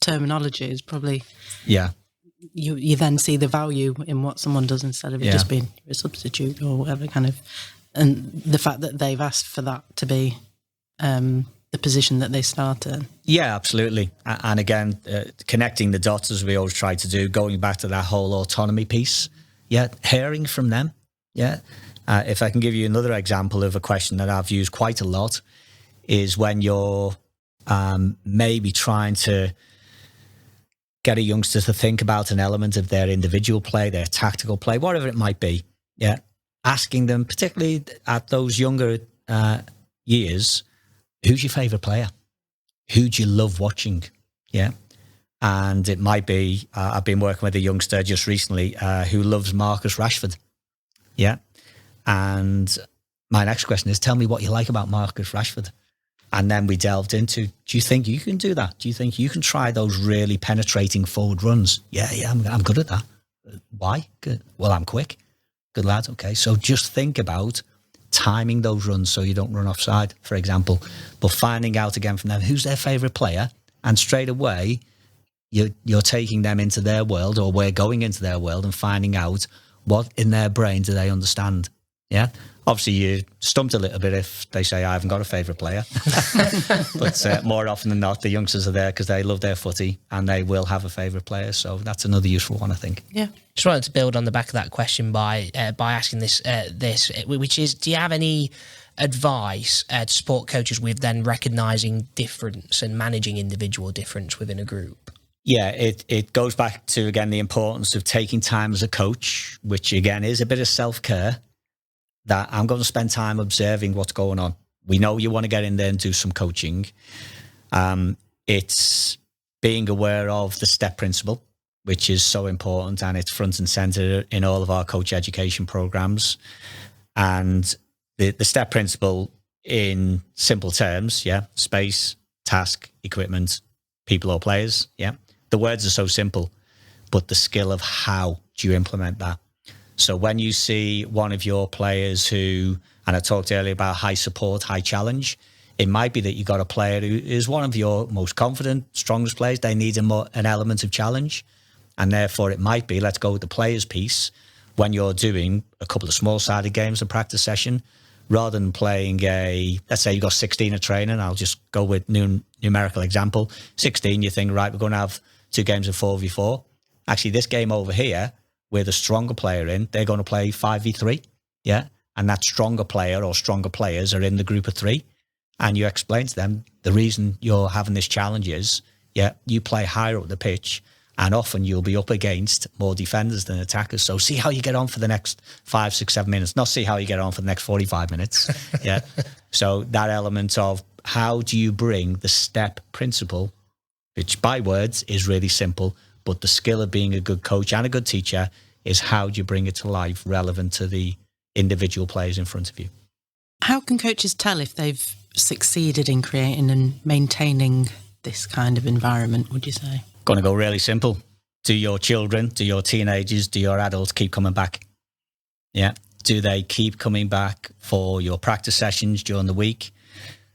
terminology is probably, you then see the value in what someone does instead of it just being a substitute or whatever kind of, and the fact that they've asked for that to be the position that they start in. Yeah, absolutely. And again, connecting the dots as we always try to do, going back to that whole autonomy piece. Yeah, hearing from them. Yeah. If I can give you another example of a question that I've used quite a lot is when you're maybe trying to get a youngster to think about an element of their individual play, their tactical play, whatever it might be. Yeah. Asking them, particularly at those younger years, who's your favourite player? Who do you love watching? Yeah. And it might be, I've been working with a youngster just recently who loves Marcus Rashford. Yeah. And my next question is, tell me what you like about Marcus Rashford. And then we delved into, do you think you can do that? Do you think you can try those really penetrating forward runs? Yeah, I'm good at that. Why? Good. Well, I'm quick. Good lad. Okay. So just think about timing those runs so you don't run offside, for example, but finding out again from them who's their favourite player, and straight away you're taking them into their world, or we're going into their world and finding out what in their brain do they understand. Yeah. Obviously, you're stumped a little bit if they say, I haven't got a favourite player. But more often than not, the youngsters are there because they love their footy and they will have a favourite player. So that's another useful one, I think. Yeah. Just wanted to build on the back of that question by asking this, which is, do you have any advice to support coaches with then recognising difference and managing individual difference within a group? Yeah, it goes back to, again, the importance of taking time as a coach, which, again, is a bit of self-care, that I'm going to spend time observing what's going on. We know you want to get in there and do some coaching. It's being aware of the STEP principle, which is so important, and it's front and centre in all of our coach education programs. And the STEP principle, in simple terms, space, task, equipment, people or players, the words are so simple, but the skill of how do you implement that? So when you see one of your players who, and I talked earlier about high support, high challenge, it might be that you've got a player who is one of your most confident, strongest players. They need an element of challenge. And therefore it might be, let's go with the players piece, when you're doing a couple of small-sided games, a practice session, rather than playing let's say you've got 16 at training, I'll just go with numerical example. 16, you think, right, we're going to have 2 games of 4v4. Actually, this game over here, with a stronger player in, they're going to play 5v3, and that stronger player or stronger players are in the group of 3, and you explain to them the reason you're having this challenge is, you play higher up the pitch, and often you'll be up against more defenders than attackers, so see how you get on for the next 5, 6, 7 minutes, not see how you get on for the next 45 minutes. So that element of how do you bring the STEP principle, which by words is really simple, but the skill of being a good coach and a good teacher is how do you bring it to life relevant to the individual players in front of you. How can coaches tell if they've succeeded in creating and maintaining this kind of environment, would you say? Going to go really simple. Do your children, do your teenagers, do your adults keep coming back? Yeah. Do they keep coming back for your practice sessions during the week?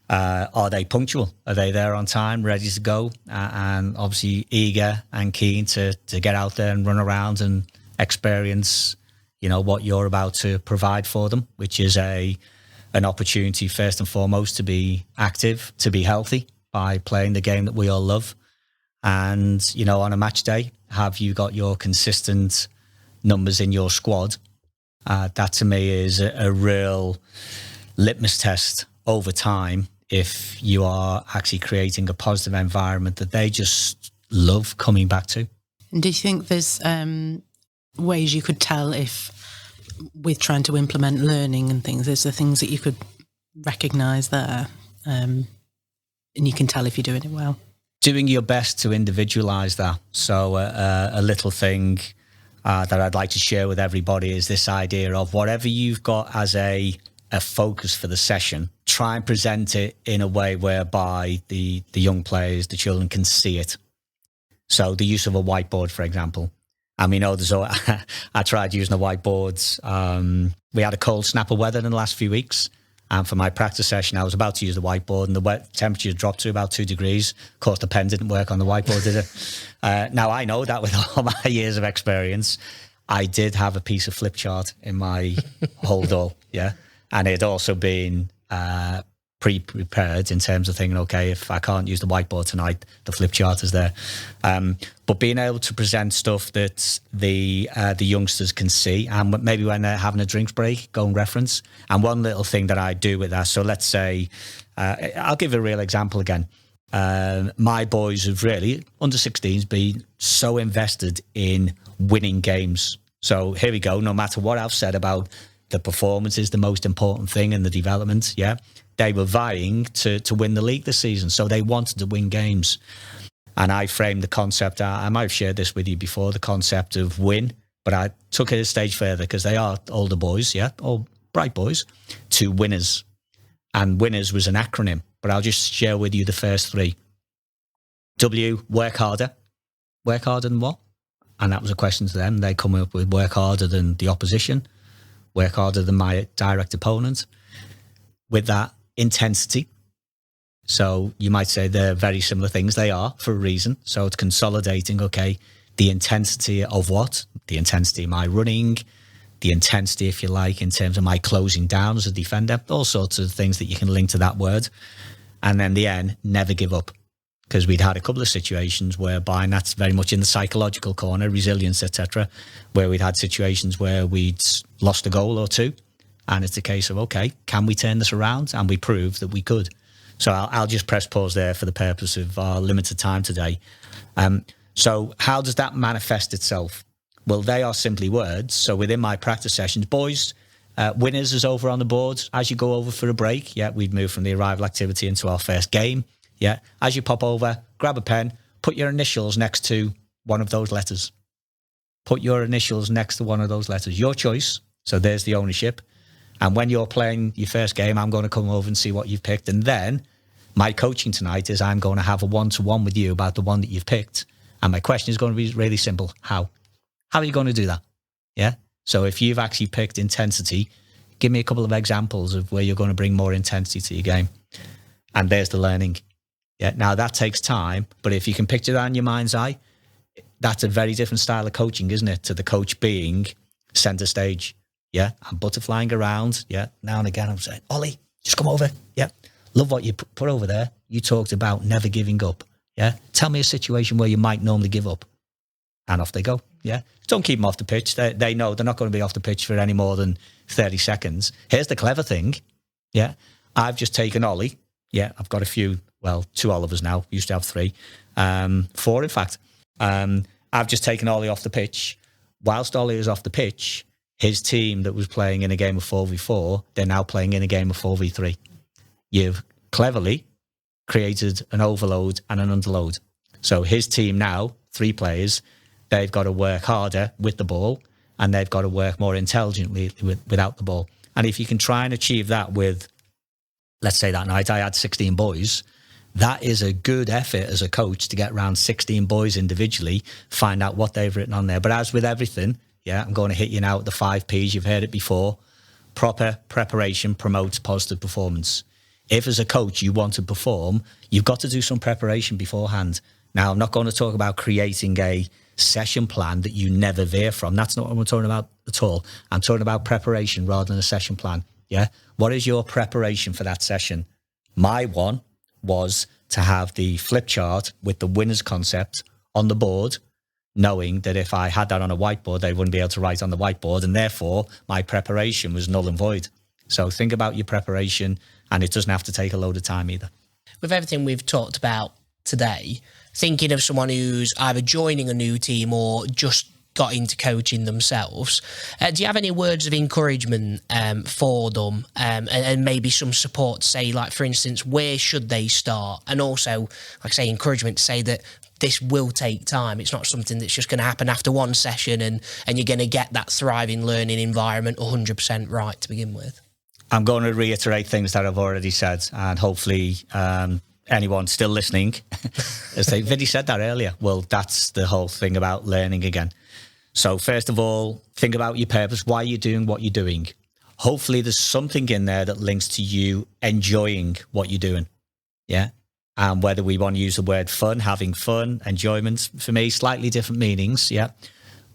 Are they punctual? Are they there on time, ready to go, and obviously eager and keen to get out there and run around and experience, what you're about to provide for them, which is an opportunity first and foremost to be active, to be healthy by playing the game that we all love. And, on a match day, have you got your consistent numbers in your squad? That to me is a real litmus test over time. if you are actually creating a positive environment that they just love coming back to. And do you think there's ways you could tell if, with trying to implement learning and things, there's the things that you could recognise there, and you can tell if you're doing it well? Doing your best to individualise that. So a little thing that I'd like to share with everybody is this idea of whatever you've got as a focus for the session, try and present it in a way whereby the young players, the children, can see it. So the use of a whiteboard, for example. And we know I tried using the whiteboards. We had a cold snap of weather in the last few weeks. And for my practice session, I was about to use the whiteboard, and the temperature dropped to about 2 degrees. Of course, the pen didn't work on the whiteboard, did it? Now, I know that with all my years of experience, I did have a piece of flip chart in my hold-all, yeah? And it had also been pre-prepared in terms of thinking, okay, if I can't use the whiteboard tonight, the flip chart is there. But being able to present stuff that the youngsters can see, and maybe when they're having a drinks break, go and reference. And one little thing that I do with that, so let's say, I'll give a real example again. My boys have really, under 16s, been so invested in winning games. So here we go, no matter what I've said about the performance is the most important thing in the development, yeah? They were vying to win the league this season, so they wanted to win games. And I framed the concept, I might have shared this with you before, the concept of win, but I took it a stage further because they are older boys, yeah, all bright boys, to winners. And winners was an acronym, but I'll just share with you the first three. W, work harder. Work harder than what? And that was a question to them. They come up with work harder than the opposition, work harder than my direct opponent. With that, intensity. So you might say they're very similar things. They are, for a reason. So it's consolidating, okay, the intensity of what? The intensity of my running, the intensity, if you like, in terms of my closing down as a defender, all sorts of things that you can link to that word. And then the N, never give up. Because we'd had a couple of situations whereby, and that's very much in the psychological corner, resilience, etc., where we'd had situations where we'd lost a goal or two. And it's a case of, okay, can we turn this around? And we proved that we could. So I'll just press pause there for the purpose of our limited time today. So how does that manifest itself? Well, they are simply words. So within my practice sessions, boys, winners is over on the board. As you go over for a break, yeah, we've moved from the arrival activity into our first game. Yeah, as you pop over, grab a pen, put your initials next to one of those letters. Put your initials next to one of those letters. Your choice. So there's the ownership. And when you're playing your first game, I'm going to come over and see what you've picked. And then my coaching tonight is I'm going to have a one-to-one with you about the one that you've picked. And my question is going to be really simple. How? How are you going to do that? Yeah. So if you've actually picked intensity, give me a couple of examples of where you're going to bring more intensity to your game. And there's the learning. Yeah. Now that takes time, but if you can picture that in your mind's eye, that's a very different style of coaching, isn't it? To the coach being center stage. Yeah, I'm butterflying around. Yeah, now and again I'm saying, Ollie, just come over. Yeah, love what you put over there. You talked about never giving up. Yeah, tell me a situation where you might normally give up. And off they go. Yeah, don't keep them off the pitch. They know they're not going to be off the pitch for any more than 30 seconds. Here's the clever thing. Yeah, I've just taken Ollie. Yeah, I've got a few, well, 2 Olivers now. Used to have 3. 4, in fact. I've just taken Ollie off the pitch. Whilst Ollie is off the pitch, his team that was playing in a game of 4v4, they're now playing in a game of 4v3. You've cleverly created an overload and an underload. So his team now, 3 players, they've got to work harder with the ball and they've got to work more intelligently without the ball. And if you can try and achieve that with, let's say that night I had 16 boys, that is a good effort as a coach to get around 16 boys individually, find out what they've written on there. But as with everything, yeah, I'm going to hit you now with the 5 Ps. You've heard it before. Proper preparation promotes positive performance. If as a coach you want to perform, you've got to do some preparation beforehand. Now, I'm not going to talk about creating a session plan that you never veer from. That's not what I'm talking about at all. I'm talking about preparation rather than a session plan. Yeah. What is your preparation for that session? My one was to have the flip chart with the winners concept on the board, knowing that if I had that on a whiteboard, they wouldn't be able to write on the whiteboard, and therefore my preparation was null and void. So think about your preparation And it doesn't have to take a load of time either. With everything we've talked about today, thinking of someone who's either joining a new team or just got into coaching themselves, do you have any words of encouragement for them, and maybe some support to say, like, for instance, where should they start? And also, like I say, encouragement to say that this will take time. It's not something that's just going to happen after one session and you're going to get that thriving learning environment 100% right to begin with. I'm going to reiterate things that I've already said, and hopefully anyone still listening, as Vinny said that earlier, well, that's the whole thing about learning again. So first of all, think about your purpose. Why are you doing what you're doing? Hopefully there's something in there that links to you enjoying what you're doing. Yeah. And whether we want to use the word fun, having fun, enjoyment, for me, slightly different meanings. Yeah.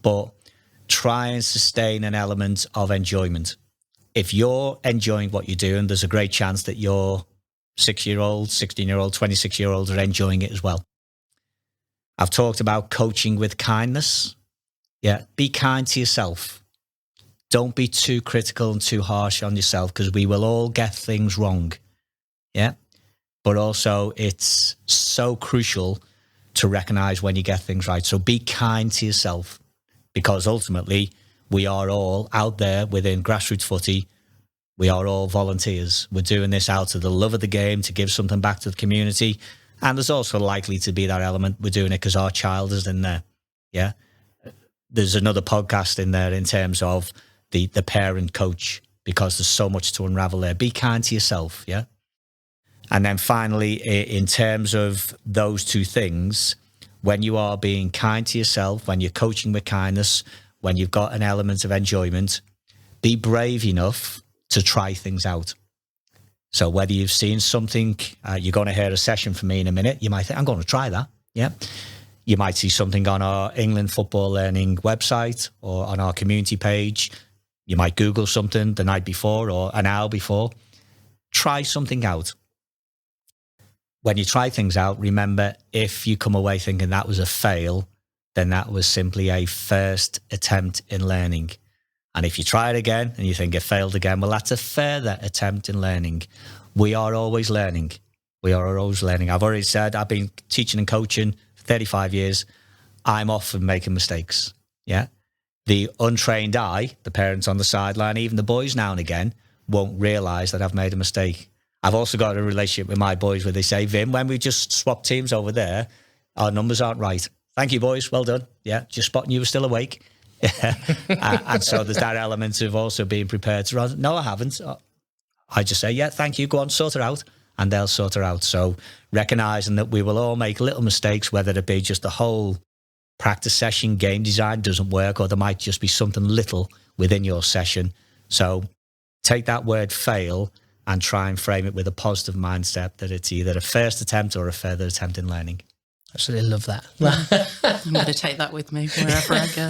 But try and sustain an element of enjoyment. If you're enjoying what you're doing, there's a great chance that your 6-year-old, 16-year-old, 26-year-olds are enjoying it as well. I've talked about coaching with kindness. Yeah, be kind to yourself. Don't be too critical and too harsh on yourself, because we will all get things wrong. Yeah, but also it's so crucial to recognize when you get things right. So be kind to yourself, because ultimately we are all out there within grassroots footy. We are all volunteers. We're doing this out of the love of the game to give something back to the community. And there's also likely to be that element. We're doing it because our child is in there. Yeah. There's another podcast in there in terms of the parent coach, because there's so much to unravel there. Be kind to yourself. Yeah. And then finally, in terms of those two things, when you are being kind to yourself, when you're coaching with kindness, when you've got an element of enjoyment, be brave enough to try things out. So whether you've seen something, you're going to hear a session from me in a minute, you might think, I'm going to try that. Yeah. You might see something on our England Football Learning website or on our community page. You might Google something the night before or an hour before. Try something out. When you try things out, remember, if you come away thinking that was a fail, then that was simply a first attempt in learning. And if you try it again and you think it failed again, well, that's a further attempt in learning. We are always learning. We are always learning. I've already said I've been teaching and coaching 35 years, I'm often making mistakes. Yeah. The untrained eye, the parents on the sideline, even the boys now and again, won't realise that I've made a mistake. I've also got a relationship with my boys where they say, Vin, when we just swapped teams over there, our numbers aren't right. Thank you, boys. Well done. Yeah. Just spotting you were still awake. Yeah. And so there's that element of also being prepared to run. No, I haven't. I just say, yeah, thank you. Go on, sort it out. And they'll sort it out. So recognising that we will all make little mistakes, whether it be just the whole practice session, game design doesn't work, or there might just be something little within your session. So take that word fail and try and frame it with a positive mindset that it's either a first attempt or a further attempt in learning. Absolutely love that. I'm going to take that with me wherever I go.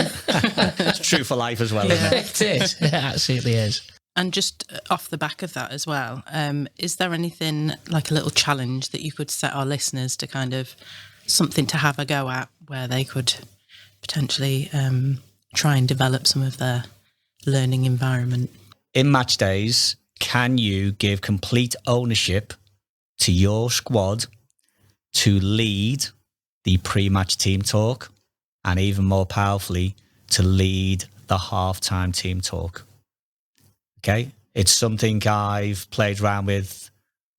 It's true for life as well, Yeah, isn't it? it is. It absolutely is. And just off the back of that as well, is there anything like a little challenge that you could set our listeners to kind of something to have a go at where they could potentially try and develop some of their learning environment? In match days, can you give complete ownership to your squad to lead the pre-match team talk, and even more powerfully, to lead the halftime team talk? Okay, it's something I've played around with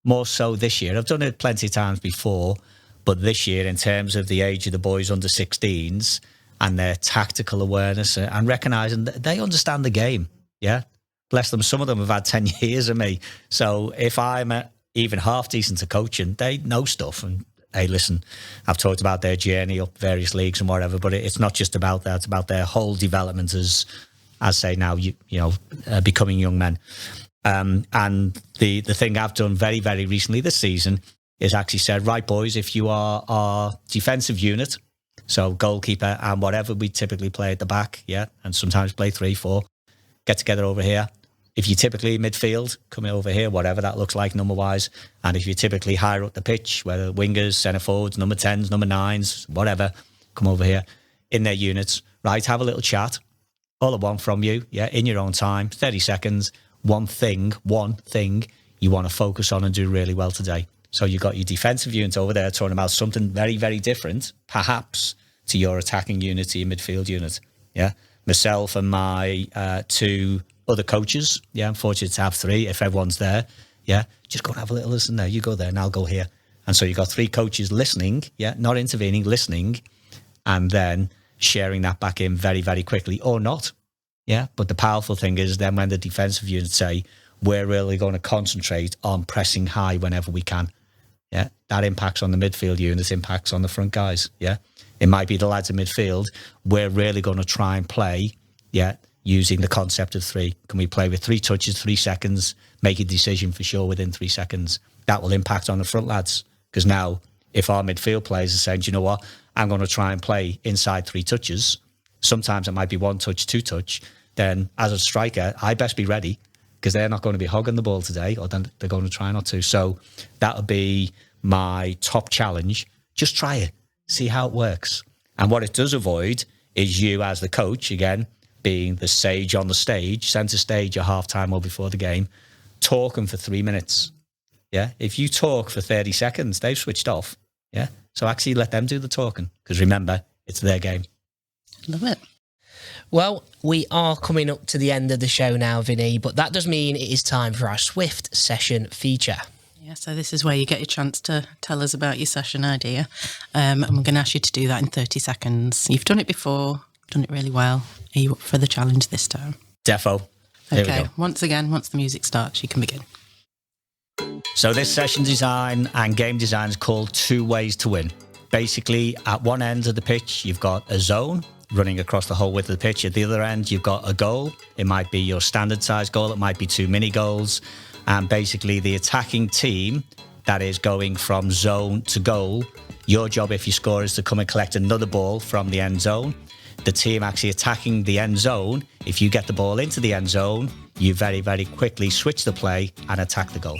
more so this year. I've done it plenty of times before, but this year, in terms of the age of the boys under 16s and their tactical awareness and recognising that they understand the game. Yeah, bless them. Some of them have had 10 years of me. So if I'm even half decent at coaching, they know stuff. And hey, listen, I've talked about their journey up various leagues and whatever, but it's not just about that. It's about their whole development as say now, becoming young men. And the thing I've done very, very recently this season is actually said, right, boys, if you are our defensive unit, so goalkeeper and whatever we typically play at the back, yeah, and sometimes play 3-4, get together over here. If you're typically midfield, come over here, whatever that looks like number-wise. And if you're typically higher up the pitch, whether wingers, centre-forwards, number 10s, number 9s, whatever, come over here in their units, right, have a little chat. All I want from you, yeah, in your own time, 30 seconds, one thing you want to focus on and do really well today. So you've got your defensive unit over there talking about something very, very different, perhaps, to your attacking unit, to your midfield unit. Yeah. Myself and my 2 other coaches. Yeah. I'm fortunate to have 3 if everyone's there. Yeah. Just go and have a little listen there. You go there and I'll go here. And so you've got 3 coaches listening. Yeah. Not intervening, listening, and then sharing that back in very, very quickly or not. Yeah. But the powerful thing is then when the defensive units say, we're really going to concentrate on pressing high whenever we can. Yeah, that impacts on the midfield unit, impacts on the front guys. Yeah, it might be the lads in midfield. We're really going to try and play, using the concept of 3. Can we play with 3 touches, 3 seconds, make a decision for sure within 3 seconds? That will impact on the front lads. Because now, if our midfield players are saying, do you know what, I'm going to try and play inside 3 touches, sometimes it might be 1 touch, 2 touch, then as a striker, I best be ready, because they're not going to be hogging the ball today, or then they're going to try not to. So that would be my top challenge. Just try it. See how it works. And what it does avoid is you as the coach, again, being the sage on the stage, centre stage at halftime or before the game, talking for 3 minutes. Yeah. If you talk for 30 seconds, they've switched off. Yeah. So actually let them do the talking, because remember, it's their game. Love it. Well, we are coming up to the end of the show now, Vinny, but that does mean it is time for our Swift Session feature. Yeah, so this is where you get your chance to tell us about your session idea. And we're going to ask you to do that in 30 seconds. You've done it before, done it really well. Are you up for the challenge this time? Defo. Okay, once the music starts, you can begin. So this session design and game design is called 2 Ways to Win. Basically, at one end of the pitch, you've got a zone running across the whole width of the pitch. At the other end, you've got a goal. It might be your standard size goal. It might be 2 mini goals. And basically the attacking team that is going from zone to goal, your job if you score is to come and collect another ball from the end zone. The team actually attacking the end zone, if you get the ball into the end zone, you very, very quickly switch the play and attack the goal.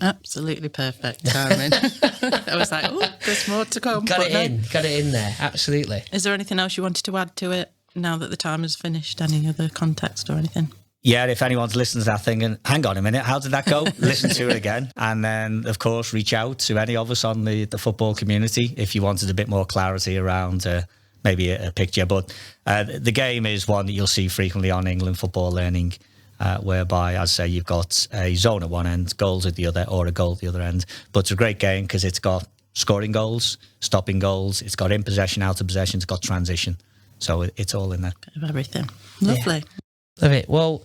Absolutely perfect timing. I was like, oh, there's more to come. Got it in there. Absolutely. Is there anything else you wanted to add to it now that the time has finished? Any other context or anything? Yeah, if anyone's listening to that thing and hang on a minute, how did that go? Listen to it again. And then, of course, reach out to any of us on the football community if you wanted a bit more clarity around maybe a picture. But the game is one that you'll see frequently on England Football Learning, whereby, as I say, you've got a zone at one end, goals at the other, or a goal at the other end. But it's a great game because it's got scoring goals, stopping goals, it's got in possession, out of possession, it's got transition. So it's all in there. Bit of everything. Lovely. Yeah. Love it. Well,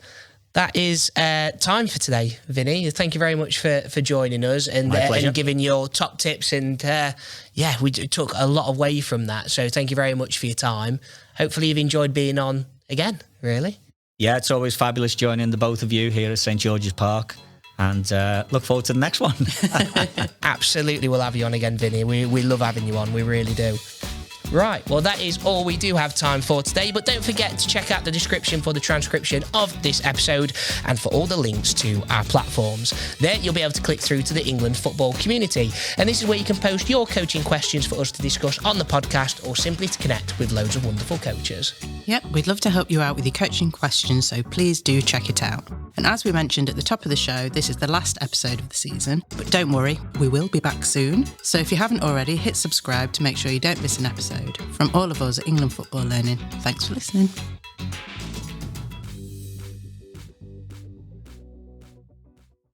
that is time for today, Vinny. Thank you very much for joining us and giving your top tips. And we took a lot away from that. So thank you very much for your time. Hopefully you've enjoyed being on again, really. Yeah, it's always fabulous joining the both of you here at St. George's Park. And look forward to the next one. Absolutely, we'll have you on again, Vinny. We love having you on. We really do. Right, well, that is all we do have time for today, but don't forget to check out the description for the transcription of this episode and for all the links to our platforms. There, you'll be able to click through to the England football community, and this is where you can post your coaching questions for us to discuss on the podcast or simply to connect with loads of wonderful coaches. Yep, we'd love to help you out with your coaching questions, so please do check it out. And as we mentioned at the top of the show, this is the last episode of the season, but don't worry, we will be back soon. So if you haven't already, hit subscribe to make sure you don't miss an episode. From all of us at England Football Learning, thanks for listening.